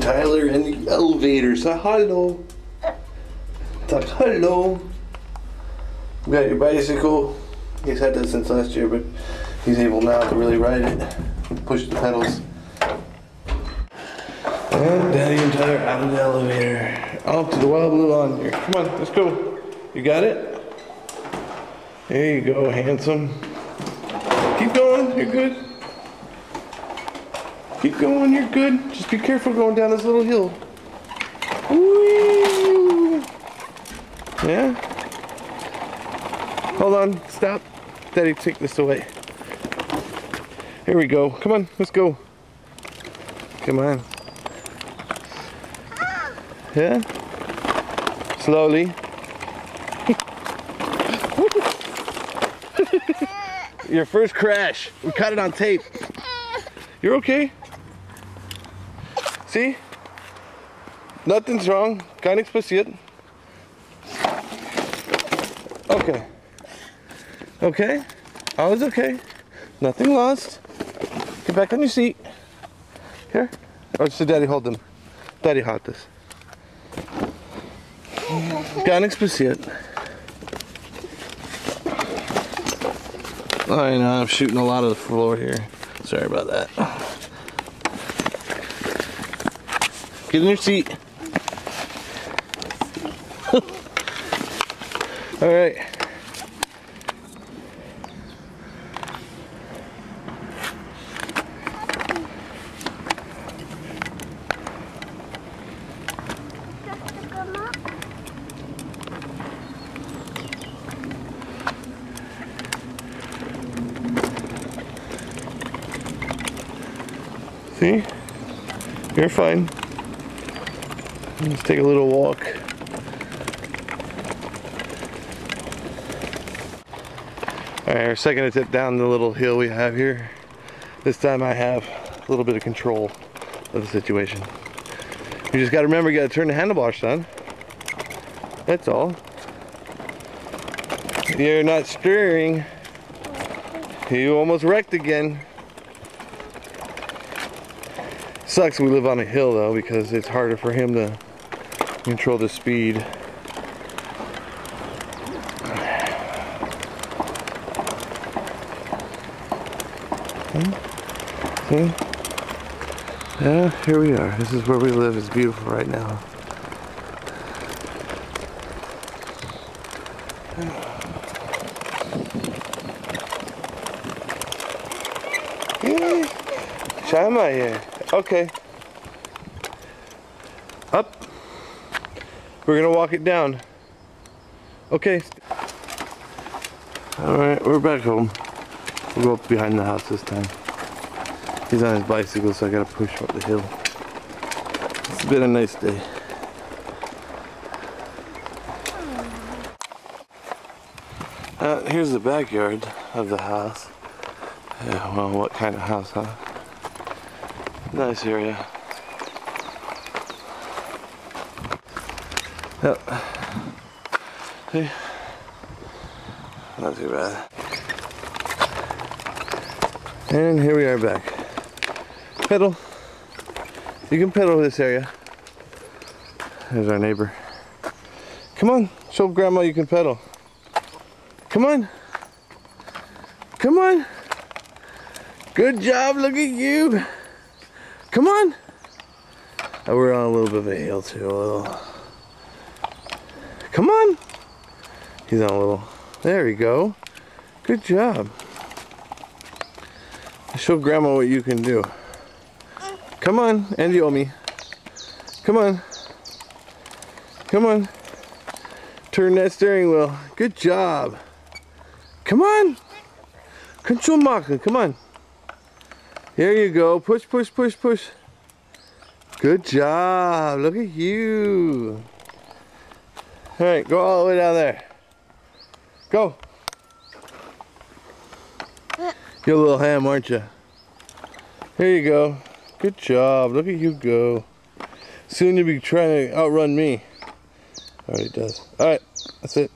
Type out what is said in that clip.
Tyler in the elevator. Say hello. Talk hello. We got your bicycle. He's had that since last year, but he's able now to really ride it and push the pedals. And Daddy and Tyler out of the elevator. Off to the Wild Blue Lawn here. Come on, let's go. You got it? There you go, handsome. Keep going, you're good. Keep going, you're good. Just be careful going down this little hill. Whee! Yeah? Hold on, stop. Daddy, take this away. Here we go. Come on, let's go. Come on. Yeah? Slowly. Your first crash. We caught it on tape. You're okay. See? Nothing's wrong. Gar nichts passiert. Okay. Okay? All is okay. Nothing lost. Get back on your seat. Here. Or so Daddy hold them. Daddy hat this. Gar nichts passiert. I know, I'm shooting a lot of the floor here. Sorry about that. Get in your seat. All right. See? You're fine. Let's take a little walk. Alright, our second attempt down the little hill we have here. This time I have a little bit of control of the situation. You just gotta remember, you gotta turn the handlebars, son. That's all. You're not steering. You almost wrecked again. Sucks we live on a hill though, because it's harder for him to control the speed. See? Yeah, here we are. This is where we live. It's beautiful right now. Shama here. Okay. Up. We're gonna walk it down. Okay. Alright, we're back home. We'll go up behind the house this time. He's on his bicycle, so I gotta push him up the hill. It's been a nice day. Here's the backyard of the house. Yeah, well, what kind of house, huh? Nice area. Yep. See? Not too bad. And here we are back. Pedal. You can pedal this area. There's our neighbor. Come on, show Grandma you can pedal. Come on. Come on. Good job, look at you. Come on. Oh, we're on a little bit of a hill too, Come on. He's on a little, there we go. Good job. Show Grandma what you can do. Come on, and Yomi. Come on. Come on. Turn that steering wheel. Good job. Come on. Control machen. Come on. There you go. Push, push, push, push. Good job. Look at you. Alright, go all the way down there. Go. You're a little ham, aren't you? Here you go. Good job. Look at you go. Soon you'll be trying to outrun me. Alright, it does. Alright, that's it.